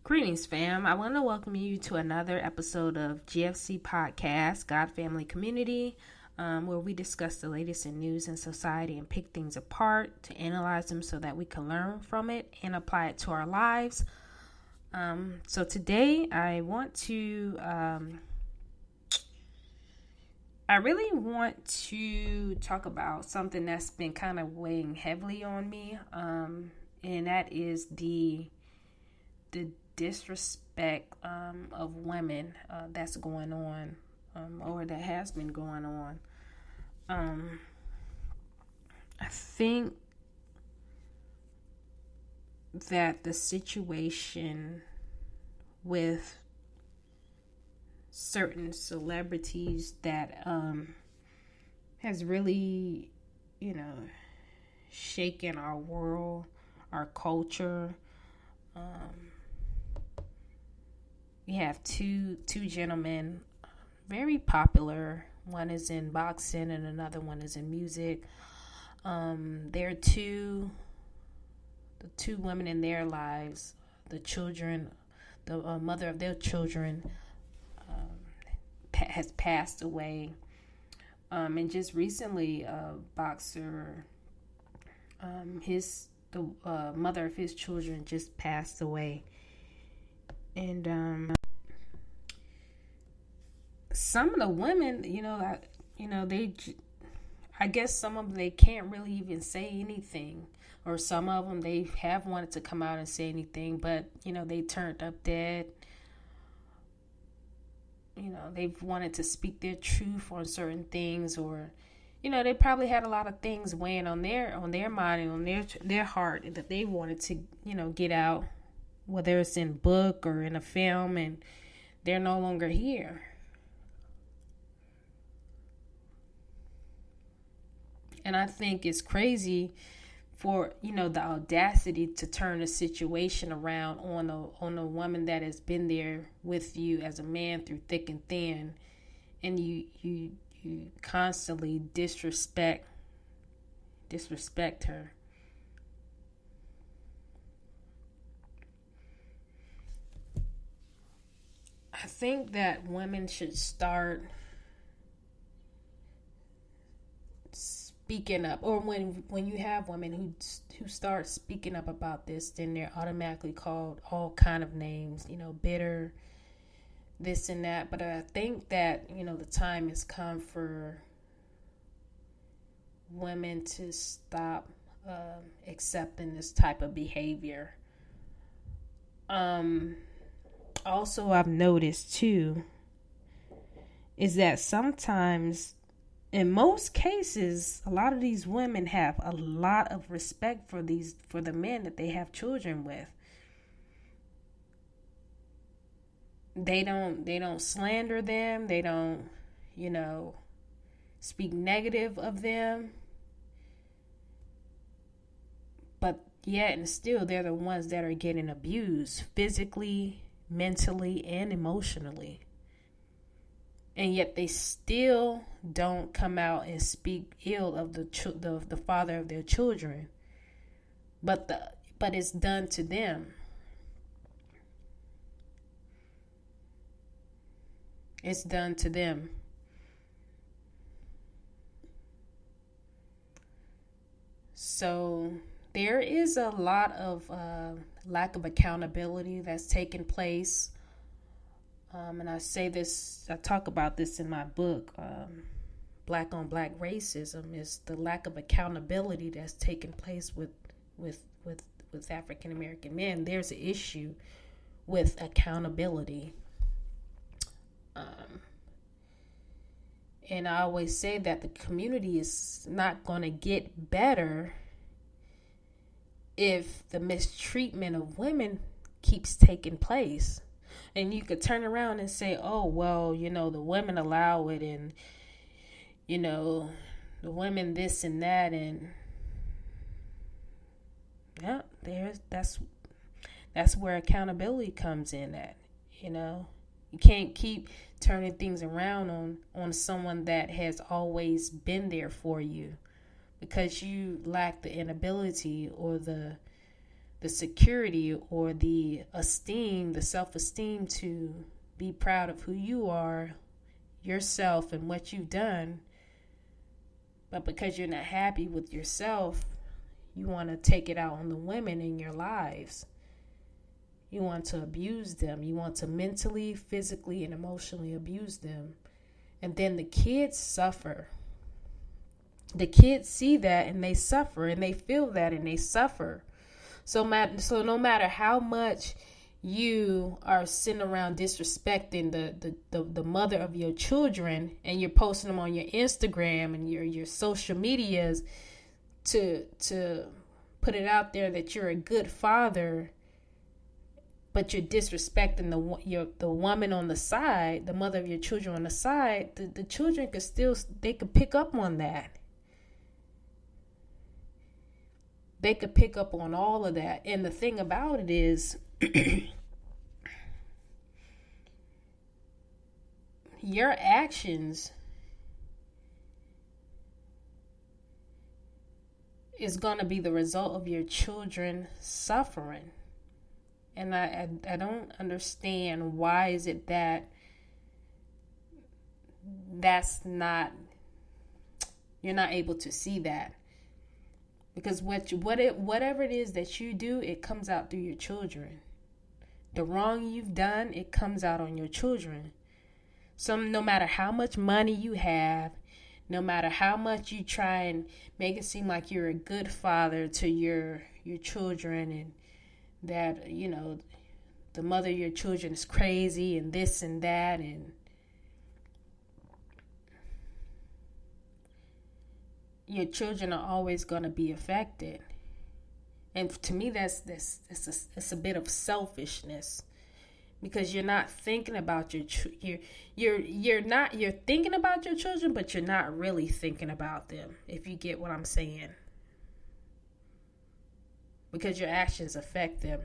Greetings, fam. I want to welcome you to another episode of GFC Podcast, God Family Community, where we discuss the latest in news and society and pick things apart to analyze them so that we can learn from it and apply it to our lives. So today I really want to talk about something that's been kind of weighing heavily on me, and that is the disrespect of women that's going on, or that has been going on. I think that the situation with certain celebrities that has really, shaken our world, our culture. We have two gentlemen, very popular. One is in boxing and another one is in music. They're the two women in their lives, the children, the mother of their children has passed away. And just recently, a boxer, the mother of his children just passed away. And some of the women, I guess some of them, they can't really even say anything. Or some of them, they have wanted to come out and say anything, but, they turned up dead. They've wanted to speak their truth on certain things, or, they probably had a lot of things weighing on their mind and on their heart that they wanted to, get out, whether it's in book or in a film, and they're no longer here. And I think it's crazy for, the audacity to turn the situation around on a woman that has been there with you as a man through thick and thin, and you constantly disrespect her. I think that women should start speaking up, or when you have women who start speaking up about this, then they're automatically called all kind of names, bitter, this and that. But I think that the time has come for women to stop accepting this type of behavior. Also, I've noticed too is that sometimes, in most cases, a lot of these women have a lot of respect for the men that they have children with. They don't slander them. They don't, speak negative of them. But yet and still, they're the ones that are getting abused physically, mentally, and emotionally. And yet they still don't come out and speak ill of the father of their children. But it's done to them. It's done to them. So there is a lot of lack of accountability that's taking place. And I talk about this in my book, Black on Black Racism, is the lack of accountability that's taking place with African American men. There's an issue with accountability. And I always say that the community is not going to get better if the mistreatment of women keeps taking place. And you could turn around and say, oh, well, the women allow it, and, the women this and that. And yeah, that's where accountability comes in at, You can't keep turning things around on someone that has always been there for you, because you lack the inability or the the security or the esteem, the self-esteem to be proud of who you are, yourself, and what you've done. But because you're not happy with yourself, you want to take it out on the women in your lives. You want to abuse them. You want to mentally, physically, and emotionally abuse them. And then the kids suffer. The kids see that and they suffer, and they feel that and they suffer. So no matter how much you are sitting around disrespecting the mother of your children, and you're posting them on your Instagram and your social medias to put it out there that you're a good father, but you're disrespecting the woman on the side, the mother of your children on the side, the children could pick up on that. They could pick up on all of that. And the thing about it is, your actions is going to be the result of your children suffering. And I don't understand, why is it that's not, you're not able to see that. Because whatever it is that you do, it comes out through your children. The wrong you've done, it comes out on your children. So no matter how much money you have, no matter how much you try and make it seem like you're a good father to your children, and that, the mother of your children is crazy and this and that, and your children are always going to be affected. And to me, that's a bit of selfishness, because you're not thinking about you're thinking about your children, but you're not really thinking about them, if you get what I'm saying. Because your actions affect them.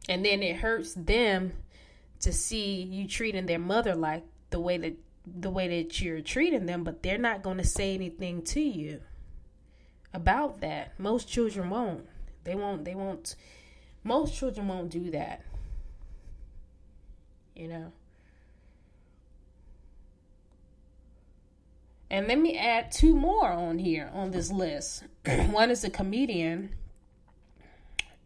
And then it hurts them to see you treating their mother like the way that you're treating them, but they're not going to say anything to you about that. Most children won't. They won't. Most children won't do that. And let me add two more on here on this list. One is a comedian,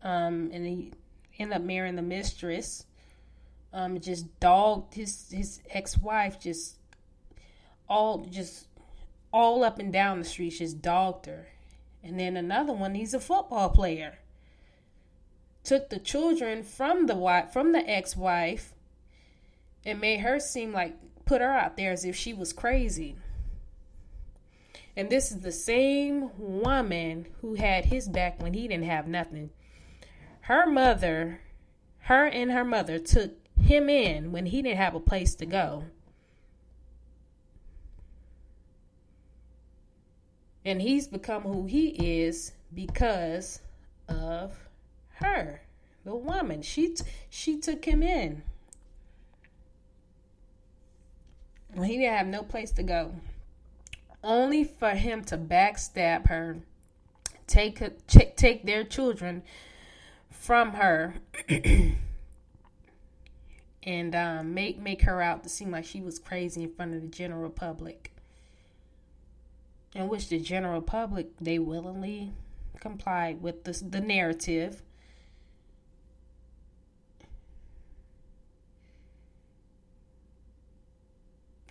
and he ended up marrying the mistress. Just dogged his ex-wife, just all up and down the street, just dogged her. And then another one, he's a football player. Took the children from the ex-wife and made her seem like, put her out there as if she was crazy. And this is the same woman who had his back when he didn't have nothing. Her and her mother took him in when he didn't have a place to go. And he's become who he is because of her, the woman. She took him in when he didn't have no place to go, only for him to backstab her, take their children from her, and make her out to seem like she was crazy in front of the general public. In which the general public, they willingly complied with the narrative.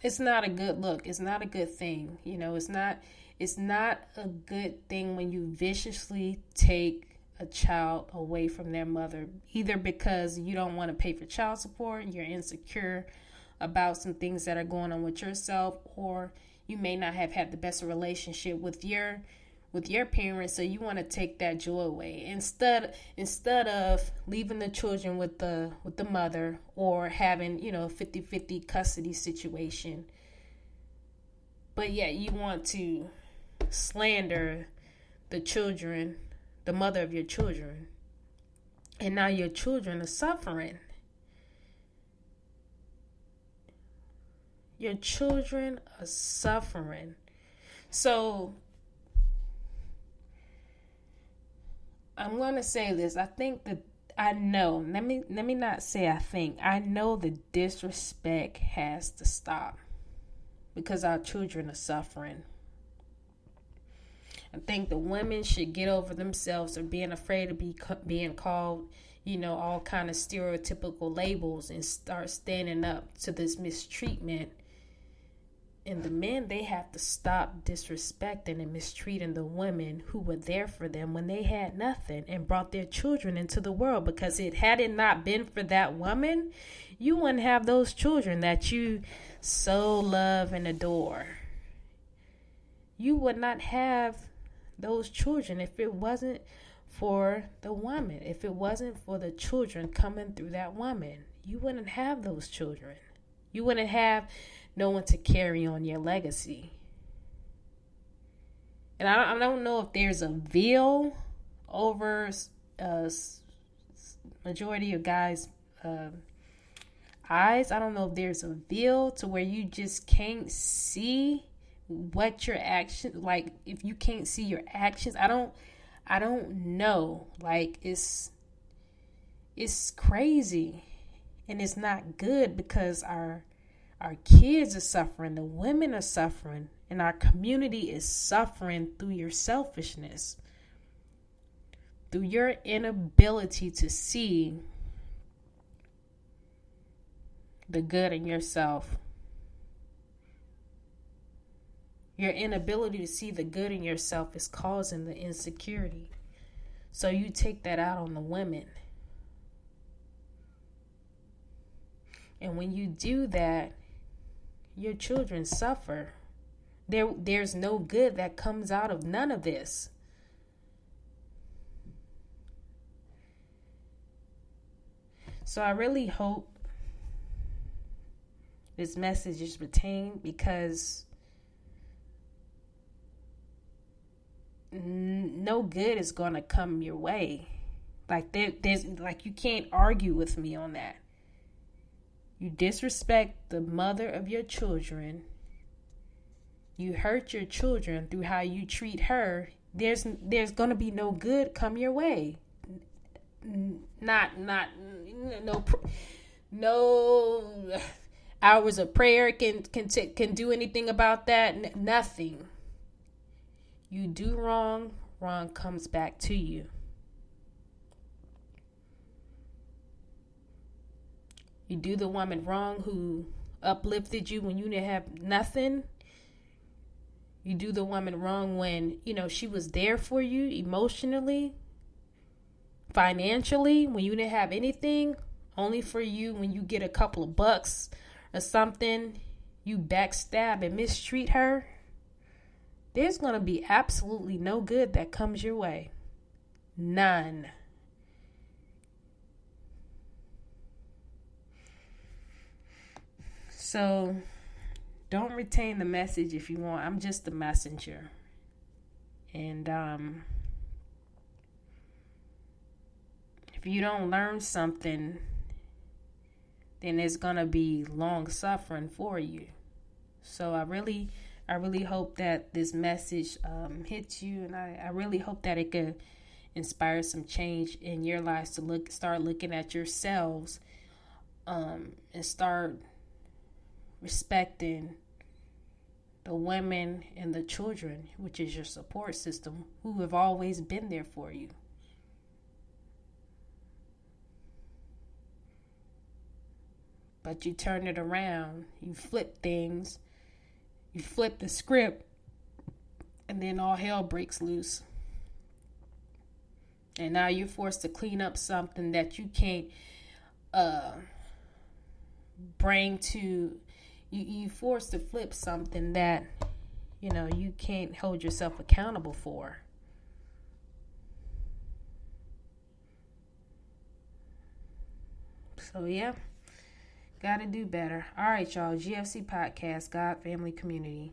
It's not a good look. It's not a good thing. It's not a good thing when you viciously take a child away from their mother, either because you don't want to pay for child support, you're insecure about some things that are going on with yourself, or you may not have had the best relationship with your parents, so you want to take that joy away instead of leaving the children with the mother, or having 50-50 custody situation. But yet you want to slander the children, the mother of your children, and now your children are suffering. Your children are suffering. So I'm going to say this. I think that I know. Let me not say I think. I know the disrespect has to stop because our children are suffering. I think the women should get over themselves or being afraid of being called, all kind of stereotypical labels and start standing up to this mistreatment. And the men, they have to stop disrespecting and mistreating the women who were there for them when they had nothing and brought their children into the world. Because had it not been for that woman, you wouldn't have those children that you so love and adore. You would not have those children if it wasn't for the woman. If it wasn't for the children coming through that woman, you wouldn't have those children. You wouldn't have no one to carry on your legacy. And I don't know if there's a veil over majority of guys' eyes. I don't know if there's a veil to where you just can't see what your actions, like if you can't see your actions. I don't know. Like it's crazy, and it's not good because our kids are suffering, the women are suffering, and our community is suffering through your selfishness, through your inability to see the good in yourself. Your inability to see the good in yourself is causing the insecurity. So you take that out on the women. And when you do that, your children suffer. There's no good that comes out of none of this. So I really hope this message is retained, because no good is going to come your way. Like there's like, you can't argue with me on that. You disrespect the mother of your children. You hurt your children through how you treat her. There's going to be no good come your way. No hours of prayer can do anything about that. Nothing. You do wrong, wrong comes back to you. You do the woman wrong who uplifted you when you didn't have nothing. You do the woman wrong when, she was there for you emotionally, financially, when you didn't have anything, only for you when you get a couple of bucks or something, you backstab and mistreat her. There's going to be absolutely no good that comes your way. None. So don't retain the message if you want. I'm just the messenger. And if you don't learn something, then it's going to be long suffering for you. So I really hope that this message hits you, and I really hope that it could inspire some change in your lives to start looking at yourselves and start respecting the women and the children, which is your support system, who have always been there for you. But you turn it around, you flip things, you flip the script, and then all hell breaks loose. And now you're forced to clean up something that you can't bring to you forced to flip something that you can't hold yourself accountable for. So yeah, gotta do better. All right, y'all. GFC Podcast, God Family Community.